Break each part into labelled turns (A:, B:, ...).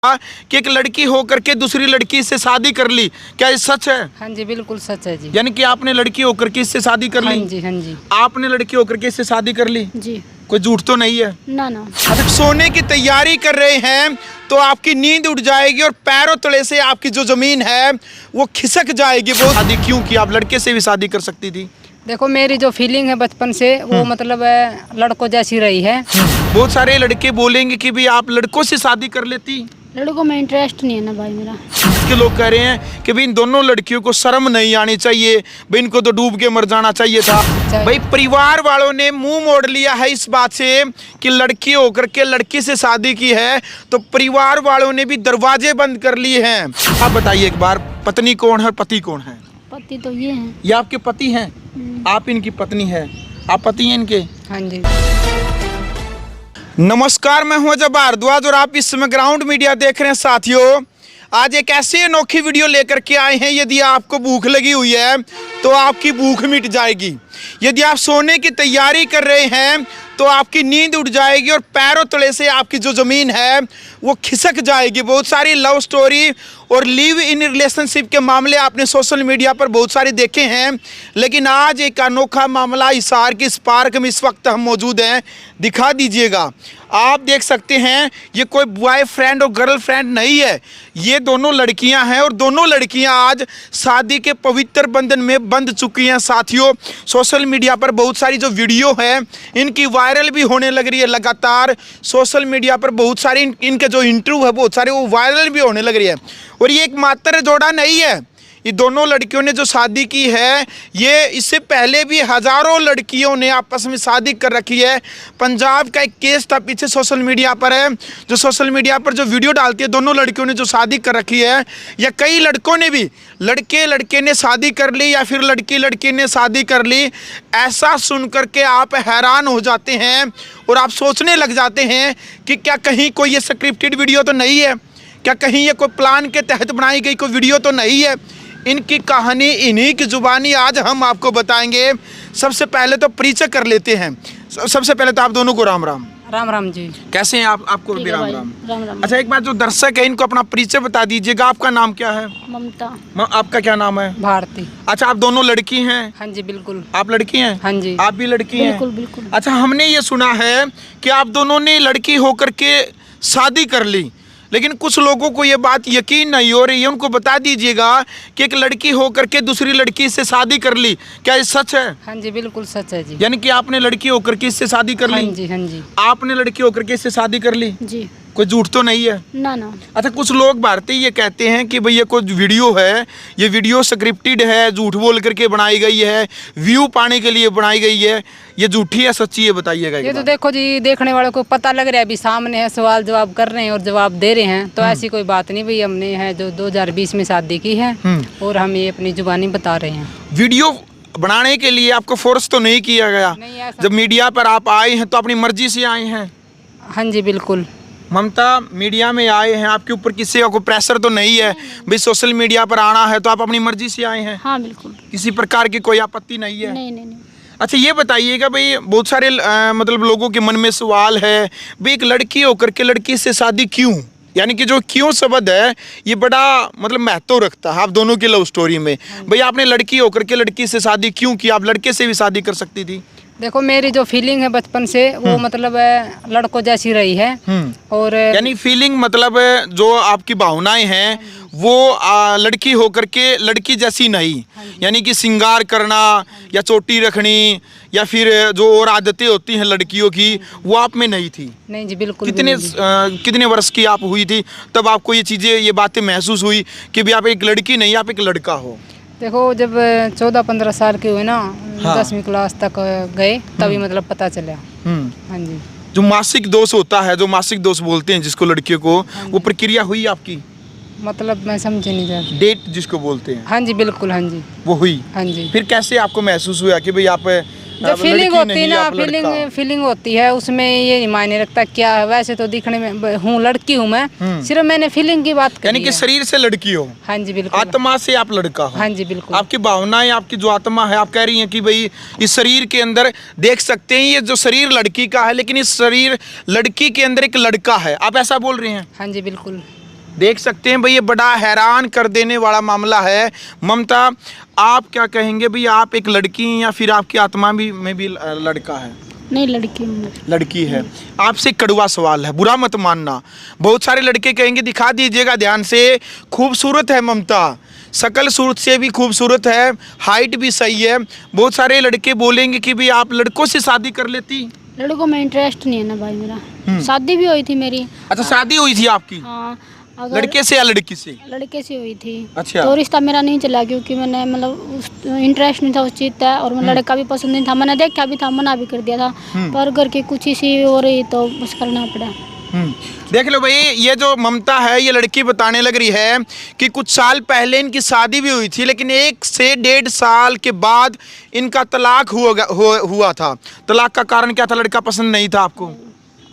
A: कि एक लड़की होकर के दूसरी लड़की से शादी कर ली, क्या ये सच है?
B: हाँ जी बिल्कुल सच है जी।
A: यानी कि आपने लड़की होकर के इससे शादी कर ली?
B: हाँ जी हाँ जी।
A: आपने लड़की होकर के इससे शादी कर ली?
C: जी
A: कोई झूठ तो नहीं है
C: ना ना।
A: अच्छा, सोने की तैयारी कर रहे हैं तो आपकी नींद उड़ जाएगी और पैरों तले से आपकी जो जमीन है वो खिसक जाएगी। वो शादी क्यों की? आप लड़के से भी शादी कर सकती थी।
B: देखो मेरी जो फीलिंग है बचपन से वो मतलब लड़कों जैसी रही है।
A: बहुत सारे लड़के बोलेंगे कि भाई आप लड़कों से शादी कर लेती।
C: लड़कों में इंटरेस्ट नहीं है ना भाई मेरा।
A: के लोग कह रहे हैं कि भाई इन दोनों लड़कियों को शर्म नहीं आनी चाहिए, भाई इनको तो डूब के मर जाना चाहिए था। भाई परिवार वालों ने मुंह मोड़ लिया है इस बात से कि लड़की होकर के लड़की से शादी की है, तो परिवार वालों ने भी दरवाजे बंद कर लिए हैं। आप बताइए एक बार, पत्नी कौन है, पति कौन है?
C: पति तो ये हैं।
A: ये आपके पति हैं, आप इनकी पत्नी है, आप पति हैं इनके?
B: हाँ जी।
A: नमस्कार, मैं हूं अजय भारद्वाज और आप इस समय ग्राउंड मीडिया देख रहे हैं। साथियों, आज एक ऐसी अनोखी वीडियो लेकर के आए हैं। यदि आपको भूख लगी हुई है तो आपकी भूख मिट जाएगी। यदि आप सोने की तैयारी कर रहे हैं तो आपकी नींद उड़ जाएगी और पैरों तले से आपकी जो ज़मीन है वो खिसक जाएगी। बहुत सारी लव स्टोरी और लिव इन रिलेशनशिप के मामले आपने सोशल मीडिया पर बहुत सारे देखे हैं, लेकिन आज एक अनोखा मामला हिसार के इस पार्क में इस वक्त हम मौजूद हैं। दिखा दीजिएगा, आप देख सकते हैं ये कोई बॉयफ्रेंड और गर्लफ्रेंड नहीं है, ये दोनों लड़कियां हैं और दोनों लड़कियां आज शादी के पवित्र बंधन में बंध चुकी हैं। साथियों, सोशल मीडिया पर बहुत सारी जो वीडियो है इनकी वायरल भी होने लग रही है। लगातार सोशल मीडिया पर बहुत सारी इनके जो इंटरव्यू है बहुत सारे वो वायरल भी होने लग रही है। और ये एक मात्र जोड़ा नहीं है, ये दोनों लड़कियों ने जो शादी की है, ये इससे पहले भी हजारों लड़कियों ने आपस में शादी कर रखी है। पंजाब का एक केस था पीछे सोशल मीडिया पर है, जो सोशल मीडिया पर जो वीडियो डालती है दोनों लड़कियों ने जो शादी कर रखी है, या कई लड़कों ने भी, लड़के ने शादी कर ली या फिर लड़की ने शादी कर ली। ऐसा सुन करके आप हैरान हो जाते हैं और आप सोचने लग जाते हैं कि क्या कहीं कोई ये स्क्रिप्टेड वीडियो तो नहीं है, क्या कहीं ये कोई प्लान के तहत बनाई गई कोई वीडियो तो नहीं है। इनकी कहानी इन्हीं की जुबानी आज हम आपको बताएंगे। सबसे पहले तो परिचय कर लेते हैं। सबसे पहले तो आप दोनों को राम राम।
B: राम राम जी।
A: कैसे हैं आप? आपको भी राम राम।
C: राम राम।
A: अच्छा, एक बार जो दर्शक है इनको अपना परिचय बता दीजिएगा। आपका नाम क्या है?
C: ममता।
A: आपका क्या नाम है?
B: भारती।
A: अच्छा, आप दोनों लड़की हैं?
B: हाँ जी बिल्कुल।
A: आप लड़की हैं?
B: हाँ जी।
A: आप भी लड़की हैं?
C: बिल्कुल बिल्कुल।
A: अच्छा, हमने ये सुना है कि आप दोनों ने लड़की होकर के शादी कर ली, लेकिन कुछ लोगों को ये बात यकीन नहीं हो रही है। उनको बता दीजिएगा कि एक लड़की होकर के दूसरी लड़की से शादी कर ली, क्या ये सच है?
B: हाँ जी बिल्कुल सच है जी।
A: यानी कि आपने लड़की होकर के इससे शादी कर ली?
B: हाँ जी हाँ जी।
A: आपने लड़की होकर के इससे शादी कर ली?
C: जी
A: कोई झूठ तो नहीं है
C: ना ना।
A: अच्छा, कुछ लोग भारतीय ये कहते हैं कि भाई ये कोई वीडियो है, ये वीडियो स्क्रिप्टेड है, झूठ बोल करके बनाई गई है, व्यू पाने के लिए बनाई गई है। ये झूठी है सच्ची है, बताइएगा।
B: ये तो देखो जी, देखने वालों को पता लग रहा है, अभी सामने है, सवाल जवाब कर रहे हैं और जवाब दे रहे हैं। तो ऐसी कोई बात नहीं भाई, हमने है जो 2020 में शादी की है और हम ये अपनी जुबानी बता रहे हैं।
A: वीडियो बनाने के लिए आपको फोर्स तो नहीं किया गया?
B: नहीं, ऐसा
A: जब मीडिया पर आप आए हैं तो अपनी मर्जी से आए हैं?
B: हाँ जी बिल्कुल।
A: ममता, मीडिया में आए हैं, आपके ऊपर किसी का कोई प्रेशर तो नहीं है भाई सोशल मीडिया पर आना है, तो आप अपनी मर्जी से आए हैं?
C: हाँ बिल्कुल।
A: किसी प्रकार की कोई आपत्ति नहीं है?
C: नहीं नहीं नहीं।
A: अच्छा, ये बताइएगा भाई, बहुत सारे मतलब लोगों के मन में सवाल है भाई, एक लड़की होकर के लड़की से शादी क्यों? यानी कि जो क्यों शब्द है ये बड़ा मतलब महत्व रखता है आप दोनों की लव स्टोरी में। भाई आपने लड़की होकर के लड़की से शादी क्यों की? आप लड़के से भी शादी कर सकती थी।
B: देखो मेरी जो फीलिंग है बचपन से वो मतलब लड़कों जैसी रही है। और
A: यानी फीलिंग मतलब जो आपकी भावनाएं हैं वो लड़की होकर के लड़की जैसी नहीं, यानी कि श्रृंगार करना या चोटी रखनी या फिर जो और आदतें होती हैं लड़कियों की वो आप में नहीं थी?
B: नहीं जी बिल्कुल।
A: कितने वर्ष की आप हुई थी तब आपको ये चीज़ें ये बातें महसूस हुई कि भी आप एक लड़की नहीं आप एक लड़का हो?
B: देखो जब 14-15 साल के हुए ना, 10वीं क्लास तक गए तभी मतलब पता चला। हाँ जी।
A: जो मासिक दोष होता है, जो मासिक दोष बोलते हैं जिसको लड़कियों को, वो प्रक्रिया हुई आपकी?
B: मतलब मैं समझे नहीं जा।
A: डेट जिसको बोलते हैं?
B: हाँ जी बिल्कुल। हाँ जी
A: वो हुई?
B: हाँ जी।
A: फिर कैसे आपको महसूस हुआ कि भाई आप
B: जब फीलिंग होती है ना, फीलिंग होती है उसमें ये नहीं मायने रखता क्या है। वैसे तो दिखने में हूँ लड़की हूँ मैं, सिर्फ मैंने फीलिंग की बात करी है।
A: यानी कि शरीर से लड़की हो?
B: हाँ जी बिल्कुल।
A: आत्मा से आप लड़का हो?
B: हाँ जी बिल्कुल।
A: आपकी भावनाएं, आपकी जो आत्मा है, आप कह रही हैं कि भाई इस शरीर के अंदर देख सकते हैं ये जो शरीर लड़की का है, लेकिन इस शरीर लड़की के अंदर एक लड़का है, आप ऐसा बोल रहे हैं?
B: हाँ जी बिल्कुल।
A: देख सकते हैं भाई, ये बड़ा हैरान कर देने वाला मामला है। ममता, आप क्या कहेंगे भाई, आप एक लड़की हैं या फिर आपकी आत्मा में भी लड़का है?
C: नहीं, लड़की हूँ मैं।
A: लड़की है। आपसे कड़वा सवाल है, बुरा मत मानना। बहुत सारे लड़के कहेंगे, दिखा दीजिएगा ध्यान से, खूबसूरत है ममता, शकल सूरत से भी खूबसूरत है, हाइट भी सही है। बहुत सारे लड़के बोलेंगे कि भाई आप लड़कों से शादी कर लेती।
C: लड़कों में इंटरेस्ट नहीं है ना भाई मेरा। शादी भी हुई थी मेरी।
A: अच्छा, शादी हुई थी आपकी?
C: हाँ, अगर
A: लड़के से या लड़की से?
C: लड़के से हुई थी।
A: अच्छा।
C: तो रिश्ता मेरा नहीं चला क्योंकि मैंने मतलब इंटरेस्ट नहीं था उस चीज का, और मैं लड़का भी पसंद नहीं था। मैंने देखा भी था, मना भी कर दिया था, पर घर की कुछ इसी हो रही तो बस करना पड़ा।
A: देख लो भाई, ये जो ममता है, ये लड़की बताने लग रही है कि कुछ साल पहले इनकी शादी भी हुई थी, लेकिन 1 से 1.5 साल के बाद इनका तलाक हुआ था। तलाक का कारण क्या था? लड़का पसंद नहीं था आपको,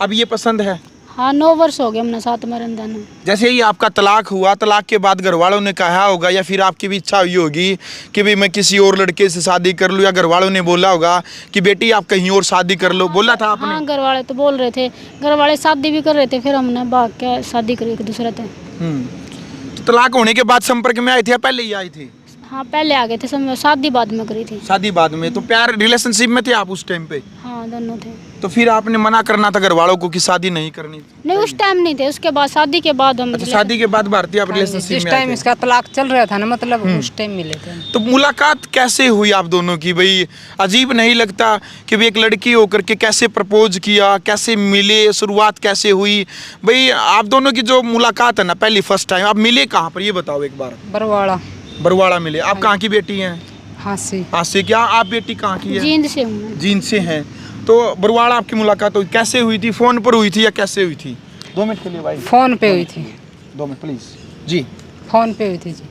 A: अब ये पसंद है।
C: हाँ, 9 वर्ष हो गए हमने साथ में रहने देना।
A: जैसे ही आपका तलाक हुआ, तलाक के बाद घर वालों ने कहा होगा या फिर आपकी भी इच्छा हुई होगी कि भाई मैं किसी और लड़के से शादी कर लूँ, या घर वालों ने बोला होगा कि बेटी आप कहीं और शादी कर लो, बोला था आपने?
C: हाँ, घर वाले तो बोल रहे थे, घर वाले शादी भी कर रहे थे, फिर हमने भाग के शादी करी एक दूसरे से।
A: तो तलाक होने के बाद संपर्क में आए थे या पहले ही आए थे?
C: हाँ, पहले आ गए थे, शादी बाद में करी थी।
A: शादी बाद में? तो प्यार रिलेशनशिप में थे आप उस टाइम पे?
C: हाँ, दोनों थे।
A: तो फिर आपने मना करना था घर वालों को कि शादी नहीं करनी?
C: नहीं, उस टाइम नहीं थे, उसके बाद शादी के बाद हम।
A: अच्छा, शादी के बाद भारतीय आप
B: जिस
A: रिलेशनशिप में
B: टाइम
A: आए थे।
B: इसका तलाक चल रहा था ना, मतलब उस टाइम मिले थे।
A: तो मुलाकात कैसे हुई आप दोनों की? भाई अजीब नहीं लगता कि भाई एक लड़की होकर के कैसे प्रपोज किया, कैसे मिले, शुरुआत कैसे हुई? भाई आप दोनों की जो मुलाकात है ना, पहली फर्स्ट टाइम, आप मिले कहाँ पर, ये बताओ एक बार।
B: बरवाड़ा।
A: बरवाड़ा मिले। आप कहाँ की बेटी हैं?
B: हांसी।
A: हांसी। क्या आप बेटी कहाँ की है?
C: जींद से हूँ।
A: जींद से हैं। तो बरवाड़ा आपकी मुलाकात हुई, कैसे हुई थी? फोन पर हुई थी या कैसे हुई थी? 2 मिनट के लिए भाई।
B: फोन पे हुई थी।
A: 2 मिनट प्लीज जी।
B: फोन पे हुई थी जी।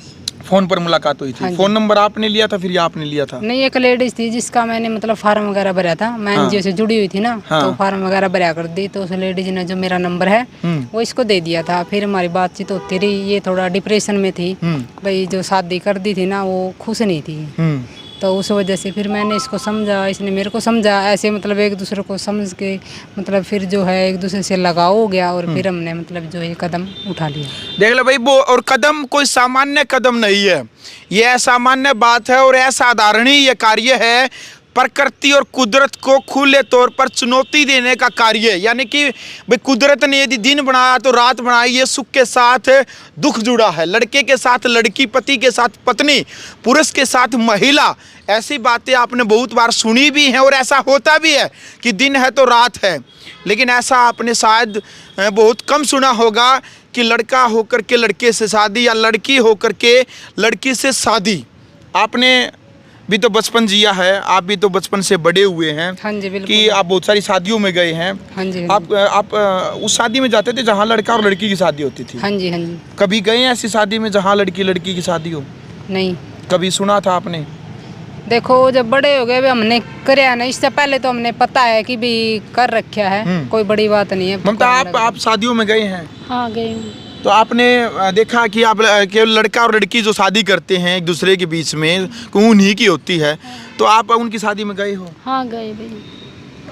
A: फोन पर मुलाकात हुई
B: हाँ
A: थी।
B: जी।
A: फोन नंबर आपने लिया था फिर या आपने लिया था?
B: नहीं, एक लेडीज थी जिसका मैंने मतलब फार्म वगैरह भरा था, मैं
A: हाँ।
B: एनजीओ से जुड़ी हुई थी ना,
A: हाँ।
B: तो फार्म वगैरह भरा कर दी, तो उस लेडीज ने जो मेरा नंबर है वो इसको दे दिया था। फिर हमारी बातचीत होती रही, ये थोड़ा डिप्रेशन में थी, भाई जो शादी कर दी थी ना वो खुश नहीं थी, तो उस वजह से फिर मैंने इसको समझा, इसने मेरे को समझा, ऐसे मतलब एक दूसरे को समझ के मतलब फिर जो है एक दूसरे से लगाव हो गया, और फिर हमने मतलब जो है कदम उठा लिया।
A: देख लो भाई, वो और कदम कोई सामान्य कदम नहीं है, ये असामान्य बात है और असाधारण ही ये कार्य है। प्रकृति और कुदरत को खुले तौर पर चुनौती देने का कार्य है। यानी कि भाई कुदरत ने यदि दिन बनाया तो रात बनाई, ये सुख के साथ दुख जुड़ा है, लड़के के साथ लड़की, पति के साथ पत्नी, पुरुष के साथ महिला। ऐसी बातें आपने बहुत बार सुनी भी हैं और ऐसा होता भी है कि दिन है तो रात है, लेकिन ऐसा आपने शायद बहुत कम सुना होगा कि लड़का होकर के लड़के से शादी या लड़की होकर के लड़की से शादी। आपने भी तो बचपन जिया है, आप भी तो बचपन से बड़े हुए हैं।
B: हाँ जी, बिल्कुल।
A: कि आप बहुत सारी शादियों में गए हैं।
B: हाँ जी।
A: आप उस शादी में जाते थे जहाँ लड़का और लड़की की शादी होती थी?
B: हाँ जी। हाँ जी।
A: कभी गए हैं ऐसी शादी में जहाँ लड़की की शादी हो?
B: नहीं।
A: कभी सुना था आपने?
B: देखो जब बड़े हो गए भी हमने करे ना, इससे पहले तो हमने पता है कि भी कर रखा है, कोई बड़ी बात नहीं है।
A: ममता, आप शादियों में गए हैं?
C: हाँ, गई हूँ।
A: तो आपने देखा कि आप केवल लड़का और लड़की जो शादी करते हैं एक दूसरे के बीच में उन्हीं की होती है, तो आप उनकी शादी में गए हो?
C: हाँ, गए भाई।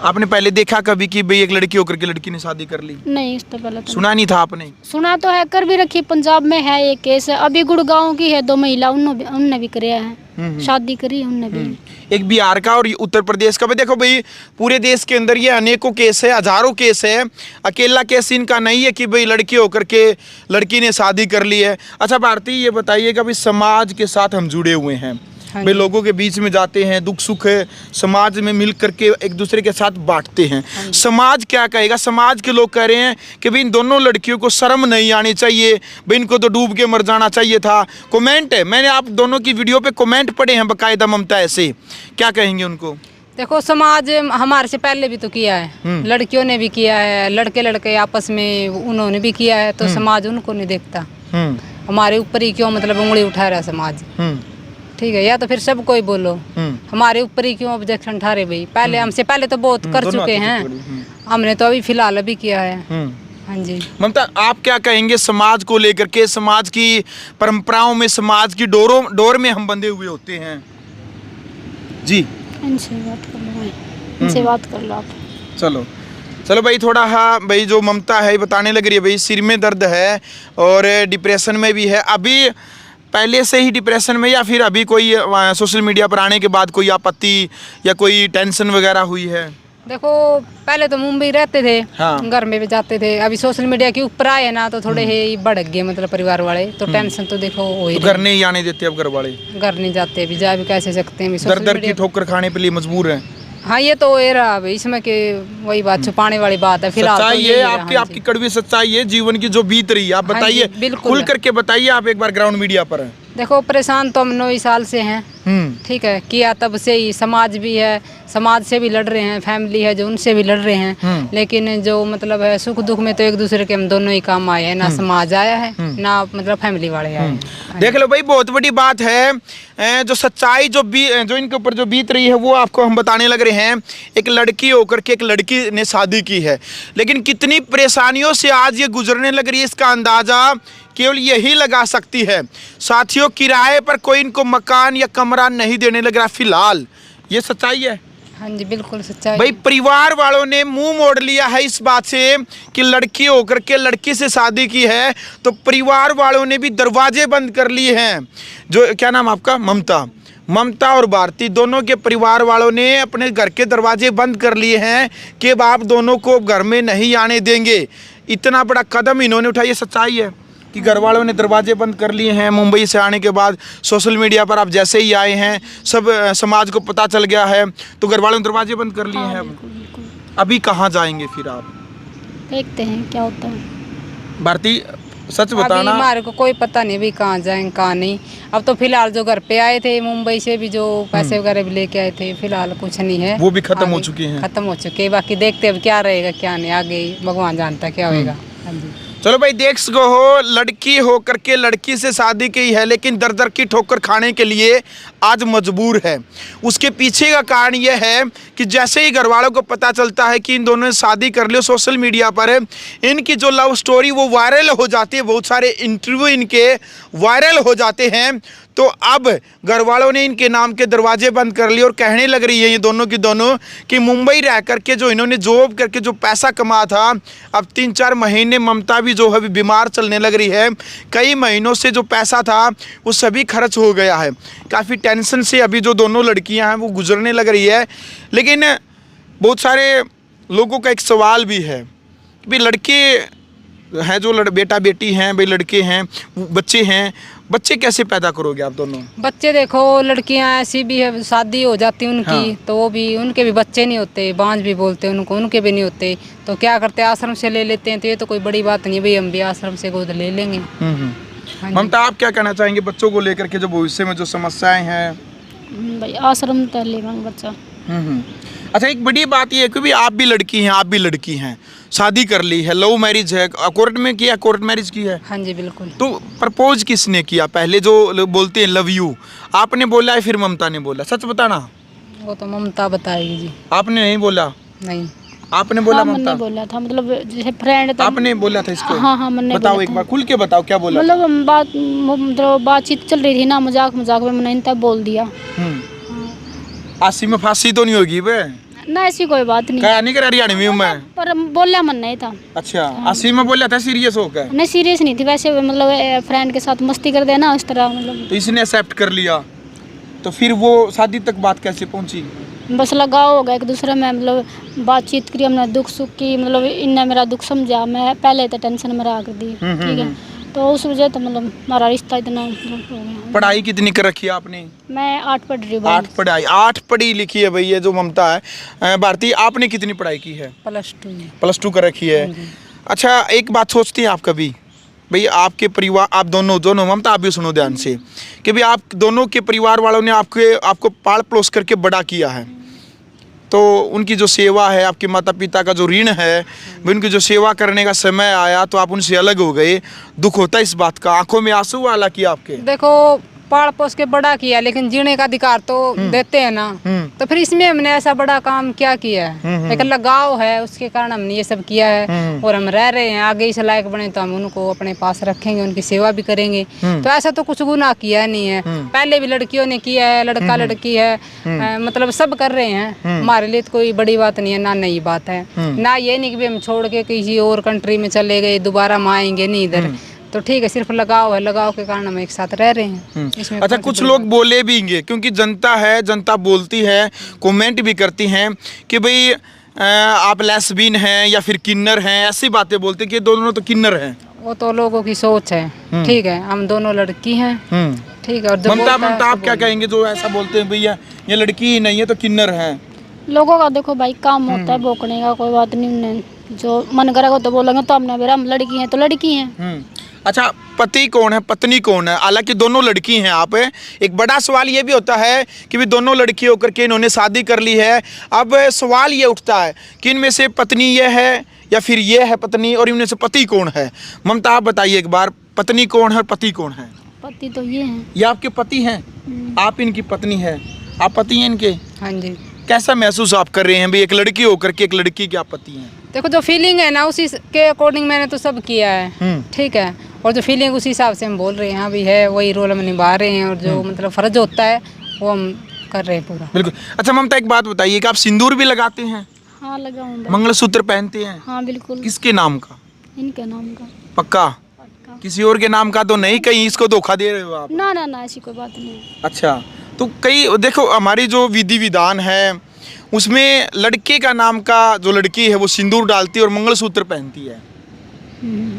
A: आपने पहले देखा कभी कि भाई एक लड़की होकर के लड़की ने शादी कर ली?
C: नहीं, इससे पहले तो
A: सुना नहीं था आपने?
C: सुना तो है, कर भी रखी। पंजाब में है एक केस, अभी गुड़गांव की है, 2 महिला उनने भी कराया है, शादी करी है उनने भी।
A: एक बिहार का और उत्तर प्रदेश का भी। देखो भाई, पूरे देश के अंदर ये अनेकों केस है, हजारों केस है, अकेला केस इनका नहीं है कि भाई लड़की होकर के लड़की ने शादी कर ली है। अच्छा भारती, ये बताइएगा भाई, समाज के साथ हम जुड़े हुए हैं, भाई लोगों के बीच में जाते हैं, दुख सुख है समाज में मिल करके एक दूसरे के साथ बांटते हैं। समाज क्या कहेगा? समाज के लोग कह रहे हैं कि भाई इन दोनों लड़कियों को शर्म नहीं आनी चाहिए, भाई इनको तो डूब के मर जाना चाहिए था। कमेंट है, मैंने आप दोनों की वीडियो पे कमेंट पढ़े हैं बाकायदा ममता, ऐसे क्या कहेंगे उनको?
B: देखो समाज हमारे से पहले भी तो किया है, लड़कियों ने भी किया है, लड़के आपस में उन्होंने भी किया है, तो समाज उनको नहीं देखता। हमारे ऊपर ही क्यों मतलब उंगली उठा रहा है समाज? ठीक है, या तो फिर सब कोई बोलो, हमारे ऊपर ही क्यों ऑब्जेक्शन उठा रहे भाई? पहले हमसे पहले तो बहुत कर चुके हैं, हमने तो अभी फिलहाल अभी किया है। हाँ जी।
A: ममता, आप क्या कहेंगे समाज को लेकर के? समाज की परंपराओं में, समाज की डोर में हम बंधे हुए होते हैं जी।
C: इनसे बात कर लो भाई, इनसे बात कर लो आप।
A: चलो, चलो भाई, थोड़ा हाँ भाई, जो ममता है बताने लग रही है भाई सिर में दर्द है और डिप्रेशन में भी है। अभी पहले से ही डिप्रेशन में, या फिर अभी कोई सोशल मीडिया पर आने के बाद कोई आपत्ति या कोई टेंशन वगैरह हुई है?
B: देखो पहले तो मुंबई रहते थे,
A: हाँ।
B: घर में भी जाते थे, अभी सोशल मीडिया के ऊपर आए ना तो थोड़े ही भड़क गए, मतलब परिवार वाले, तो टेंशन तो देखो हो ही
A: तो घर नहीं आने देते अब घर वाले?
B: घर नहीं जाते, अभी जा भी कैसे सकते हैं, अभी
A: दर
B: सोशल
A: दर की
B: मीडिया।
A: ठोकर खाने के लिए मजबूर है।
B: हाँ ये तो ये रहा भाई, इसमें के वही बात छुपाने वाली बात है फिलहाल।
A: सच्चाई
B: तो
A: है
B: यही है,
A: आपकी,
B: हाँ
A: आपकी
B: जी।
A: कड़वी सच्चाई है जीवन की जो बीत रही है। आप
B: हाँ जी,
A: बताइए,
B: बिल्कुल।
A: खुल करके बताइए आप एक बार ग्राउंड मीडिया पर।
B: देखो परेशान तो हम 9 साल से हैं, ठीक है, किया तब से ही, समाज भी है, समाज से भी लड़ रहे हैं, फैमिली है जो उनसे भी लड़ रहे हैं, लेकिन जो मतलब है सुख दुख में तो एक दूसरे के हम दोनों ही काम आए हैं, ना समाज आया है ना मतलब फैमिली वाले आए हैं।
A: देख लो भाई, बहुत बड़ी बात है, जो सच्चाई जो इनके ऊपर जो बीत रही है वो आपको हम बताने लग रहे हैं। एक लड़की होकर के एक लड़की ने शादी की है, लेकिन कितनी परेशानियों से आज ये गुजरने लग रही है, इसका अंदाजा केवल यही लगा सकती है। साथियों, किराए पर कोई इनको मकान या कमरा नहीं देने लग रहा फिलहाल, ये सच्चाई है।
B: हाँ जी बिल्कुल सच्चाई।
A: भाई परिवार वालों ने मुंह मोड़ लिया है इस बात से कि लड़की होकर के लड़की से शादी की है, तो परिवार वालों ने भी दरवाजे बंद कर लिए हैं। जो क्या नाम आपका? ममता और भारती, दोनों के परिवार वालों ने अपने घर के दरवाजे बंद कर लिए हैं कि अब आप दोनों को घर में नहीं आने देंगे। इतना बड़ा कदम इन्होंने उठाया, ये सच्चाई है कि घर वालों ने दरवाजे बंद कर लिए हैं। मुंबई से आने के बाद सोशल मीडिया पर आप जैसे ही आए हैं, सब समाज को पता चल गया है, तो घर वालों ने दरवाजे बंद कर लिए हैं।
C: बिल्कुल बिल्कुल।
A: अभी कहाँ जाएंगे फिर आप?
C: देखते हैं क्या होता है।
A: भारती सच
B: अभी
A: बताना।
B: हमारे को कोई पता नहीं भाई कहाँ जाएंगे कहाँ नहीं। अब तो फिलहाल जो घर पे आए थे मुंबई से भी, जो पैसे वगैरह भी लेके आए थे, फिलहाल कुछ नहीं है,
A: वो भी खत्म हो
B: आगे
A: चुके हैं।
B: खत्म हो चुके हैं। बाकी देखते अब क्या रहेगा क्या नहीं, आगे भगवान जानता क्या होएगा। हाँ जी।
A: चलो भाई, देख सको हो, लड़की हो करके लड़की से शादी की है, लेकिन दर दर की ठोकर खाने के लिए आज मजबूर है। उसके पीछे का कारण यह है कि जैसे ही घर वालों को पता चलता है कि इन दोनों ने शादी कर ली, सोशल मीडिया पर इनकी जो लव स्टोरी वो वायरल हो जाती है, बहुत सारे इंटरव्यू इनके वायरल हो जाते हैं, तो अब घर वालों ने इनके नाम के दरवाजे बंद कर लिए और कहने लग रही है ये दोनों की दोनों कि मुंबई रह करके जो इन्होंने जॉब करके जो पैसा कमा था, अब 3-4 महीने ममता भी जो है अभी बीमार चलने लग रही है। कई महीनों से जो पैसा था वो सभी खर्च हो गया है। काफ़ी टेंशन से अभी जो दोनों लड़कियां हैं वो गुजरने लग रही है। लेकिन बहुत सारे लोगों का एक सवाल भी है कि भाई लड़के हैं, जो बेटा बेटी हैं, भाई लड़के हैं, बच्चे हैं, बच्चे कैसे पैदा करोगे आप दोनों?
B: बच्चे देखो, लड़कियां ऐसी भी है, शादी हो जाती उनकी,
A: हाँ।
B: तो वो भी, उनके भी बच्चे नहीं होते, बांझ भी बोलते हैं उनको, उनके भी नहीं होते, तो क्या करते हैं आश्रम से ले लेते हैं। तो ये तो कोई बड़ी बात नहीं भाई, हम भी आश्रम से गोद ले लेंगे। हाँ जी।
A: ममता, आप क्या कहना चाहेंगे बच्चों को लेकर के, जो भविष्य में जो समस्याएं हैं?
C: भाई आश्रम तो ले बच्चा।
A: अच्छा, एक बड़ी बात ये है कि भी आप भी लड़की हैं, आप भी लड़की हैं, शादी कर ली है, लव मैरिज है, कोर्ट में किया, कोर्ट मैरिज की है,
B: हाँ जी बिल्कुल।
A: तो प्रपोज किसने किया? पहले जो लोग बोलते हैं लव यू, आपने बोला है फिर ममता ने बोला? सच बताना।
B: वो तो ममता बताएगी जी।
A: आपने नहीं बोला?
B: नहीं,
A: आपने बोला?
C: हाँ,
A: ममता
C: मैंने बोला था, मतलब जैसे फ्रेंड था।
A: आपने बोला था इसको?
C: हाँ हाँ मैंने
A: बताओ,
C: बोला
A: एक
C: था।
A: बार खुल के बताओ क्या बोला?
C: मतलब हम मतलब बातचीत चल रही थी ना, मजाक मजाक में मैंने तब बोल दिया।
A: आसी में फांसी तो नहीं होगी बे?
C: ना ऐसी कोई बात नहीं,
A: क्या नहीं करा हरियाणवी में?
C: पर बोला मन नहीं था।
A: अच्छा, आसी में बोला था सीरियस होकर?
C: नहीं सीरियस नहीं थी, वैसे मतलब फ्रेंड के साथ मस्ती कर देना इस तरह, मतलब
A: तो इसने एक्सेप्ट कर लिया, तो फिर वो शादी तक बात कैसे पहुंची?
C: बस लगाव हो गया एक दूसरे में, मतलब बातचीत करी हमने, दुख सुख की, मतलब इनने मेरा दुख समझा, मैं पहले तो टेंशन में रहा कर दी, ठीक है, तो उस वजह तो मतलब हमारा रिश्ता इतना मतलब हो गया।
A: पढ़ाई कितनी कर रखी है आपने?
C: मैं 8 पढ़ रही हूँ।
A: 8 पढ़ी लिखी है भाई ये जो ममता है। भारती, आपने कितनी पढ़ाई की है?
B: +2 में।
A: +2 कर रखी है। अच्छा, एक बात सोचती हैं आप कभी भाई, आपके परिवार, आप दोनों ममता आप भी सुनो ध्यान से, कि भाई आप दोनों के परिवार वालों ने आपको पाल पलोस करके बड़ा किया है, तो उनकी जो सेवा है, आपके माता पिता का जो ऋण है, उनकी जो सेवा करने का समय आया तो आप उनसे अलग हो गए, दुख होता है इस बात का? आंखों में आंसू वाला किया आपके?
B: देखो पाल पोस के बड़ा किया, लेकिन जीने का अधिकार तो देते हैं ना, तो फिर इसमें हमने ऐसा बड़ा काम क्या किया है? एक लगाव है, उसके कारण हमने ये सब किया है। और हम रह रहे हैं, आगे इस लायक बने तो हम उनको अपने पास रखेंगे, उनकी सेवा भी करेंगे। तो ऐसा तो कुछ गुनाह किया नहीं है, पहले भी लड़कियों ने किया है, लड़का लड़की है, मतलब सब कर रहे हैं। हमारे लिए तो कोई बड़ी बात नहीं है, ना नई बात है, ना ये नहीं कि हम छोड़ के किसी और कंट्री में चले गए, दोबारा हम आएंगे नहीं इधर। तो ठीक है, सिर्फ लगाव है, लगाव के कारण हम एक साथ रह रहे हैं। इसमें
A: अच्छा, कुछ लोग बोले भी होंगे, क्योंकि जनता है, जनता बोलती है, कमेंट भी करती हैं कि भाई आप लेस्बियन हैं या फिर किन्नर हैं, ऐसी बातें बोलते हैं कि दोनों तो किन्नर हैं।
B: वो तो लोगों की सोच है, ठीक है, हम दोनों लड़की हैं, ठीक है। और जो
A: ममता
B: बोलता है,
A: ममता आप क्या कहेंगे जो ऐसा बोलते हैं भैया ये लड़की ही नहीं है तो किन्नर है?
C: लोगों का देखो भाई काम होता है भोंकने का, कोई बात नहीं, उन्हें जो मन करेगा तो बोलेंगे, तो हमने मेरा हम लड़की हैं तो लड़की हैं।
A: अच्छा, पति कौन है, पत्नी कौन है? हालांकि दोनों लड़की हैं आप। एक बड़ा सवाल ये भी होता है कि भी दोनों लड़की होकर के इन्होंने शादी कर ली है। अब सवाल ये उठता है कि इनमें से पत्नी ये है या फिर ये है पत्नी, और इनमें से पति कौन है? ममता आप बताइए एक बार, पत्नी कौन है और पति कौन है?
C: पति तो ये हैं।
A: ये आपके पति हैं, आप इनकी पत्नी है, आप पति हैं इनके।
B: हाँ जी।
A: कैसा महसूस आप कर रहे हैं भी एक लड़की होकर के एक लड़की के आप पति हैं?
B: देखो, जो फीलिंग है ना उसी के अकॉर्डिंग मैंने तो सब किया है, ठीक है, और जो फीलिंग उसी हिसाब से हम बोल रहे हैं, हाँ भी है, वही रोल हम निभा रहे हैं, और जो मतलब फर्ज होता है वो हम कर रहे हैं पूरा।
A: बिल्कुल। अच्छा ममता, एक बात बताइए कि आप सिंदूर भी लगाते हैं?
C: हाँ लगाऊंगा।
A: मंगलसूत्र पहनते हैं?
C: हाँ बिल्कुल।
A: किसके नाम का?
C: इनके नाम का।
A: पक्का? किसी और के नाम का तो नहीं? कहीं इसको धोखा दे रहे हो आप?
C: ना ना ना, ऐसी कोई बात नहीं।
A: अच्छा, तो कई देखो हमारी जो विधि विधान है उसमें लड़के का नाम का जो लड़की है वो सिंदूर डालती है और मंगलसूत्र पहनती है।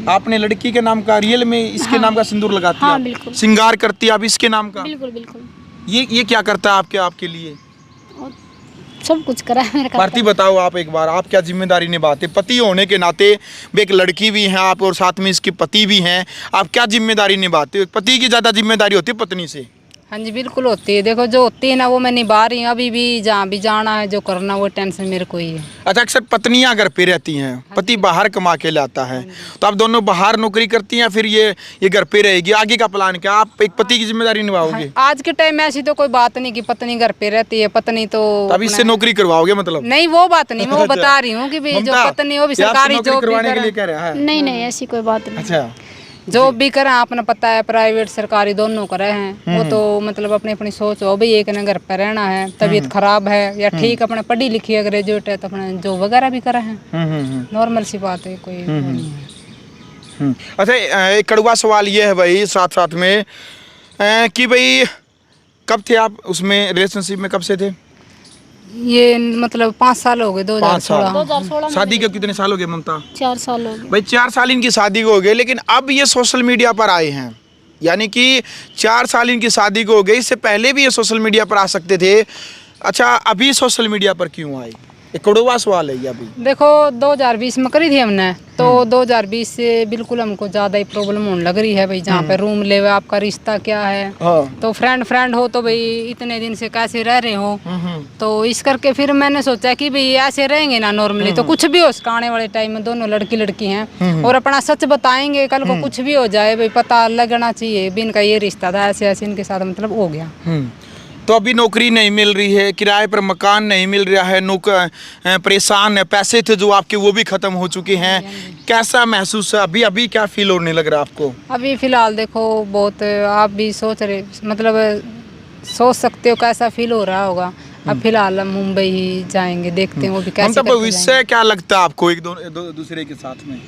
A: आपने लड़की के नाम का रियल में इसके नाम का सिंदूर लगाती है?
C: हाँ बिल्कुल।
A: श्रृंगार करती है आप इसके नाम का?
C: बिल्कुल बिल्कुल।
A: ये क्या करता है आपके लिए?
C: और सब कुछ करा है मेरे
A: भारती, बताओ आप एक बार, आप क्या जिम्मेदारी निभाते पति होने के नाते? एक लड़की भी हैं आप और साथ में इसके पति भी हैं, आप क्या जिम्मेदारी निभाते हो? पति की ज़्यादा जिम्मेदारी होती है पत्नी से?
B: हाँ जी, बिल्कुल होती है। देखो, जो होती है ना वो मैं निभा रही हूँ, अभी भी जहाँ भी जाना है, जो करना, वो टेंशन मेरे को ही है।
A: अच्छा, अक्सर पत्नियां घर पे रहती हैं, पति बाहर कमा के लाता है, तो आप दोनों बाहर नौकरी करती हैं, फिर ये घर पे रहेगी? आगे का प्लान क्या? आप एक पति की जिम्मेदारी निभाओगे?
B: आज के टाइम में ऐसी तो कोई बात नहीं कि पत्नी घर पे रहती है, पत्नी तो
A: अब इससे नौकरी करवाओगे मतलब?
B: नहीं, वो बात नहीं, मैं वो बता रही हूँ कि भाई जो पत्नी वो भी सरकारी जॉब
A: करवाने के लिए कह रहा है।
C: नहीं नहीं, ऐसी कोई बात नहीं।
A: अच्छा,
B: जॉब भी करें, अपना पता है, प्राइवेट सरकारी दोनों करे हैं, वो तो मतलब अपनी अपनी सोच हो भाई, एक ने घर पर रहना है, तबीयत खराब है या ठीक, अपने पढ़ी लिखी है, ग्रेजुएट है, तो अपने जॉब वगैरह भी करा है, नॉर्मल सी बात है, कोई वो नहीं है।
A: अच्छा, एक कड़वा सवाल ये है भाई साथ साथ में कि भाई कब थे आप उसमें रिलेशनशिप में, कब से थे?
B: ये मतलब 5 साल हो गए, 2016।
C: 2016
A: शादी के कितने साल हो गए ममता?
C: 4 साल हो गए
A: भाई 4 साल इनकी शादी को हो गए, लेकिन अब ये सोशल मीडिया पर आए हैं, यानी कि 4 साल इनकी शादी को हो गई, इससे पहले भी ये सोशल मीडिया पर आ सकते थे। अच्छा, अभी सोशल मीडिया पर क्यों आए? एक कड़वा सवाल है ये। अभी देखो
B: 2020 में करी थी हमने, तो 2020 से बिल्कुल हमको ज़्यादा ही प्रॉब्लम होने लग रही है भाई, जहाँ पे रूम ले हुए, आपका रिश्ता क्या है, तो फ्रेंड हो तो भाई इतने दिन से कैसे रह रहे हो, तो इस करके फिर मैंने सोचा कि भाई ऐसे रहेंगे ना नॉर्मली तो कुछ भी हो सकता, आने वाले टाइम में दोनों लड़की हैं और अपना सच बताएंगे, कल को कुछ भी हो जाए भाई पता लगना चाहिए भी इनका ये रिश्ता था, ऐसे ऐसे इनके साथ मतलब हो गया।
A: तो अभी नौकरी नहीं मिल रही है, किराए पर मकान नहीं मिल रहा है, परेशान है, पैसे थे जो आपके वो भी खत्म हो चुके हैं, कैसा महसूस है अभी? अभी क्या फील होने लग रहा है आपको?
B: अभी फिलहाल देखो बहुत, आप भी सोच रहे मतलब सोच सकते हो कैसा फील हो रहा होगा। अब फिलहाल हम मुंबई ही जाएंगे, देखते हैं वो भी कैसे।
A: मतलब भविष्य क्या लगता है आपको एक दूसरे के साथ में?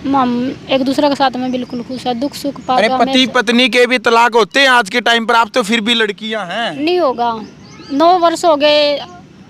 C: हम एक दूसरे के साथ में बिल्कुल खुश है, दुख सुख पा।
A: अरे पति पत्नी के भी तलाक होते हैं आज के टाइम पर, आप तो फिर भी लड़कियां हैं।
C: नहीं होगा, 9 वर्ष हो गए,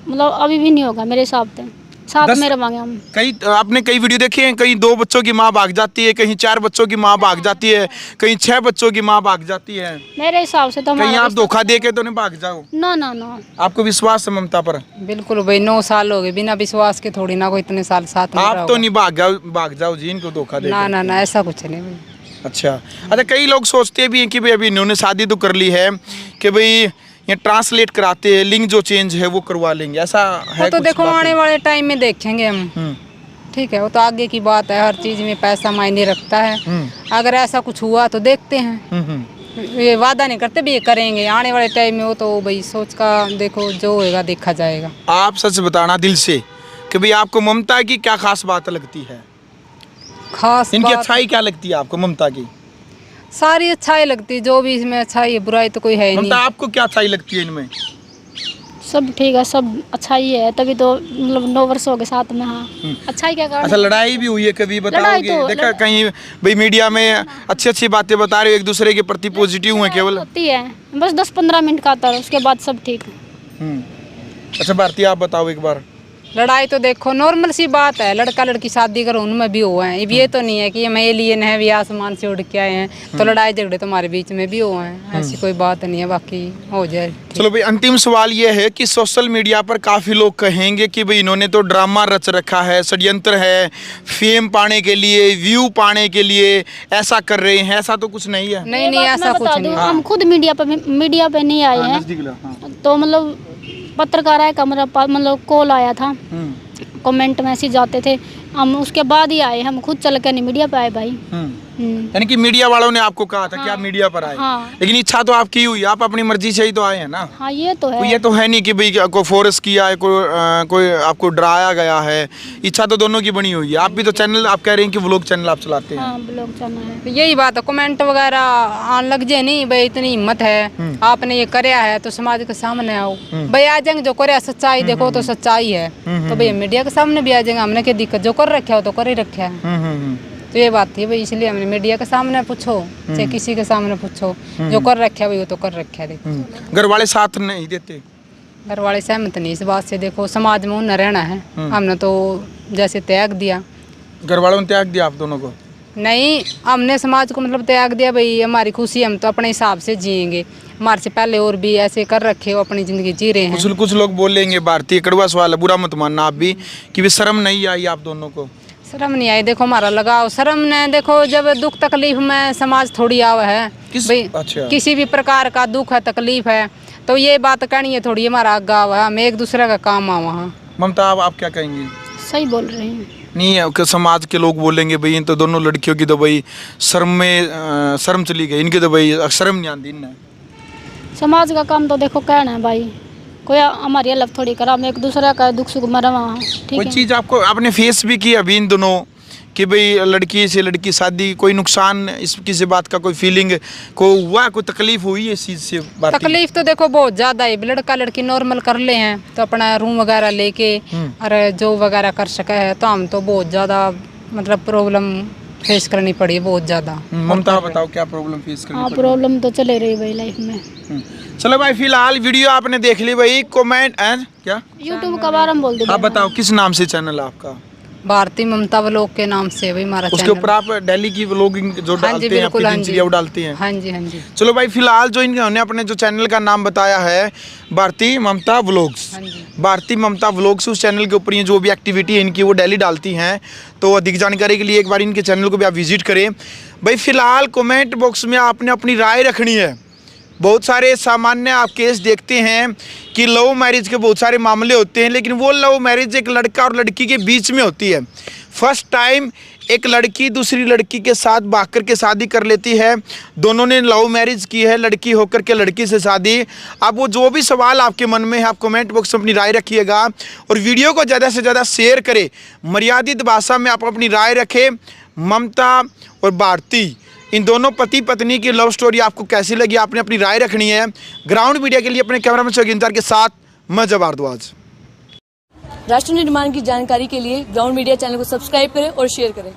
C: मतलब अभी भी नहीं होगा मेरे हिसाब से, साथ में रवांगे हम।
A: आपने कई वीडियो देखे हैं, कहीं 2 बच्चों की माँ भाग जाती है, कहीं 4 बच्चों की माँ भाग जाती है, कहीं 6 बच्चों की माँ भाग जाती है।
C: मेरे हिसाब से तो
A: कहीं आप धोखा दे के तो नहीं भाग जाओ?
C: ना ना ना।
A: आपको विश्वास है ममता पर?
B: बिल्कुल भाई, 9 साल हो गए, बिना विश्वास के थोड़ी ना कोई इतने साल साथ में
A: आप तो नहीं भाग जाओ जी इनको धोखा दे?
B: ना ना, ऐसा कुछ नहीं भाई।
A: अच्छा, कई लोग सोचते भी हैं कि भाई अभी इन्होंने शादी तो कर ली है कि भाई ये ट्रांसलेट कराते हैं, लिंग जो चेंज है वो करवा लेंगे, ऐसा है?
B: वो तो देखो आने वाले टाइम में देखेंगे हम, ठीक है, वो तो आगे की बात है, हर चीज में पैसा मायने रखता है, अगर ऐसा कुछ हुआ तो देखते हैं, ये वादा नहीं करते भी ये करेंगे, आने वाले टाइम में वो तो भाई सोच का देखो, जो होएगा देखा जाएगा।
A: आप सच बताना दिल से कि भाई आपको ममता की क्या खास बात लगती है,
B: खास
A: इनकी
B: बात
A: अच्छाई क्या लगती है आपको ममता की?
B: सारी अच्छाई लगती है, जो भी इसमें अच्छाई है, बुराई तो कोई है ही
A: ममता
B: नहीं।
A: आपको क्या अच्छाई लगती है इनमें?
C: सब ठीक है, सब अच्छा ही है, तभी तो मतलब 9 वर्ष हो गए साथ में। हाँ, अच्छा ही क्या कारण
A: अच्छा, लड़ाई भी हुई है कभी,
C: लड़ाई
A: बताओगे?
C: तो-
A: देखा कहीं भाई मीडिया में अच्छी अच्छी बातें बता रहे हो, एक दूसरे के प्रति पॉजिटिव है केवल।
C: होती है, बस 10-15 मिनट का आता है, उसके बाद सब ठीक।
A: अच्छा भारती, आप बताओ एक बार।
B: लड़ाई तो देखो नॉर्मल सी बात है, लड़का लड़की शादी करो उनमें भी हुए हैं। ये तो नहीं है कि हम एलियन है भी आसमान से उड़ के आए हैं, तो लड़ाई झगड़े तो हमारे बीच में भी हुए हैं, ऐसी कोई बात नहीं है, बाकी हो जाए।
A: चलो भाई, अंतिम सवाल ये है कि सोशल मीडिया पर काफ़ी लोग कहेंगे कि भाई इन्होंने तो ड्रामा रच रखा है, षड्यंत्र है, फेम पाने के लिए, व्यू पाने के लिए ऐसा कर रहे हैं, ऐसा तो कुछ नहीं है।
B: नहीं नहीं, ऐसा कुछ नहीं है।
C: हम खुद मीडिया पे नहीं आए हैं, तो मतलब पत्रकार है, कमरा मतलब कॉल आया था, कमेंट मैसेज आते थे, हम उसके बाद ही आए, हम खुद चल के नहीं मीडिया पे आए भाई।
A: यानी कि मीडिया वालों ने आपको कहा था कि आप मीडिया पर आए,
C: हाँ।
A: लेकिन इच्छा तो आपकी हुई, आप अपनी मर्जी से ही तो आए हैं ना।
C: हाँ, ये तो है।
A: ये तो है नहीं कि भाई को फोर्स किया है, कोई आपको डराया गया है, इच्छा तो दोनों की बनी हुई है। आप भी तो चैनल, आप कह रहे हैं कि व्लॉग चैनल आप चलाते हैं।
C: हाँ, ब्लॉग चैनल है।
B: यही बात है, कमेंट वगैरह आने लग जाए नहीं भाई, इतनी हिम्मत है, आपने ये कराया है तो समाज के सामने आओ भाई, आ जाएंगे, जो करे सच्चाई देखो तो सच्चाई है, तो भाई मीडिया के सामने भी आ जाएंगे, हमने क्या दिक्कत, जो कर रखा हो तो कर ही रखा है। तो ये बात थी भाई, इसलिए हमने मीडिया के सामने पूछो चाहे किसी के सामने पूछो, जो कर रखा है भाई वो तो कर रखा है। देखो
A: घर वाले साथ नहीं देते,
B: घर वाले सहमत नहीं इस बात से, देखो समाज में उन्हें रहना है, हमने तो जैसे त्याग दिया।
A: घर वालों ने त्याग दिया आप दोनों को?
B: नहीं, हमने समाज को मतलब त्याग दिया भाई, हमारी खुशी हम तो अपने हिसाब से जिएंगे, हमारे से पहले और भी ऐसे कर रखे हो, अपनी ज़िंदगी जी रहे हैं।
A: कुछ लोग बोलेंगे, भारतीय कड़वा सवाल है, बुरा मत मानना आप भी, कि भी शर्म नहीं आई आप दोनों को?
B: शर्म नहीं आई, देखो हमारा लगाव शर्म ने, देखो जब दुख तकलीफ में समाज थोड़ी आवा है भाई,
A: अच्छा।
B: किसी भी प्रकार का दुख है तकलीफ है तो ये बात कहनी है थोड़ी, हमारा आगाव है, हम एक दूसरे का काम आ वहाँ।
A: ममता, आप क्या कहेंगी?
C: सही बोल रहे हैं।
A: नहीं है कि समाज के लोग बोलेंगे भाई इन तो दोनों लड़कियों की तो भाई शर्म चली गई, इनकी तो भाई शर्म नहीं आती इनने।
C: समाज का काम तो देखो कहना है भाई, कोई हमारी हेल्प थोड़ी करा, हम एक दूसरे का दुख सुख में रहा। ठीक
A: कोई
C: है,
A: चीज़ आपको आपने फेस भी की अभी इन दोनों कि भाई लड़की से लड़की शादी, कोई नुकसान इस किसी बात का कोई फीलिंग को हुआ, कोई तकलीफ हुई है इस चीज़ से? बात
B: तकलीफ तो देखो बहुत ज़्यादा है, लड़का लड़की नॉर्मल कर ले हैं तो अपना रूम वगैरह लेके और जो वगैरह कर सके है, तो हम तो बहुत ज़्यादा मतलब प्रॉब्लम फेस करनी पड़ी बहुत ज़्यादा।
A: ममता बताओ क्या प्रॉब्लम फेस करनी
C: हाँ,
A: पड़ी?
C: प्रॉब्लम तो चले रही भाई लाइफ में।
A: चलो भाई, फिलहाल वीडियो आपने देख ली भाई, कमेंट एंड क्या
C: यूट्यूब का बारे में बोल दो।
A: आप बताओ किस नाम से चैनल आपका?
B: भारती ममता व्लॉग के नाम से भाई हमारा
A: उसके
B: चैनल।
A: ऊपर आप दिल्ली की व्लॉगिंग जो
B: हाँ जी,
A: डालते हैं,
B: बिल्कुल,
A: अपनी
B: हाँ जी।
A: दिनचर्या वो डालते हैं?
B: हाँ जी, हाँ जी।
A: चलो भाई, फिलहाल जो इन्होंने अपने जो चैनल का नाम बताया है भारती ममता व्लॉग्स,
B: हाँ जी।
A: भारती ममता व्लॉग्स, उस चैनल के ऊपर ये जो भी एक्टिविटी है इनकी वो डेली डालती हैं, तो अधिक जानकारी के लिए एक बार इनके चैनल को भी आप विजिट करें। भाई फिलहाल कमेंट बॉक्स में आपने अपनी राय रखनी है। बहुत सारे सामान्य आप केस देखते हैं कि लव मैरिज के बहुत सारे मामले होते हैं, लेकिन वो लव मैरिज एक लड़का और लड़की के बीच में होती है। फर्स्ट टाइम एक लड़की दूसरी लड़की के साथ भाग कर के शादी कर लेती है, दोनों ने लव मैरिज की है, लड़की होकर के लड़की से शादी। अब वो जो भी सवाल आपके मन में है आप कमेंट बॉक्स में अपनी राय रखिएगा और वीडियो को ज़्यादा से ज़्यादा शेयर करें, मर्यादित भाषा में आप अपनी राय रखें। ममता और भारती, इन दोनों पति पत्नी की लव स्टोरी आपको कैसी लगी, आपने अपनी राय रखनी है। ग्राउंड मीडिया के लिए अपने कैमरामैन शौकीन के साथ मैं जब भारद्वाज।
D: राष्ट्र निर्माण की जानकारी के लिए ग्राउंड मीडिया चैनल को सब्सक्राइब करें और शेयर करें।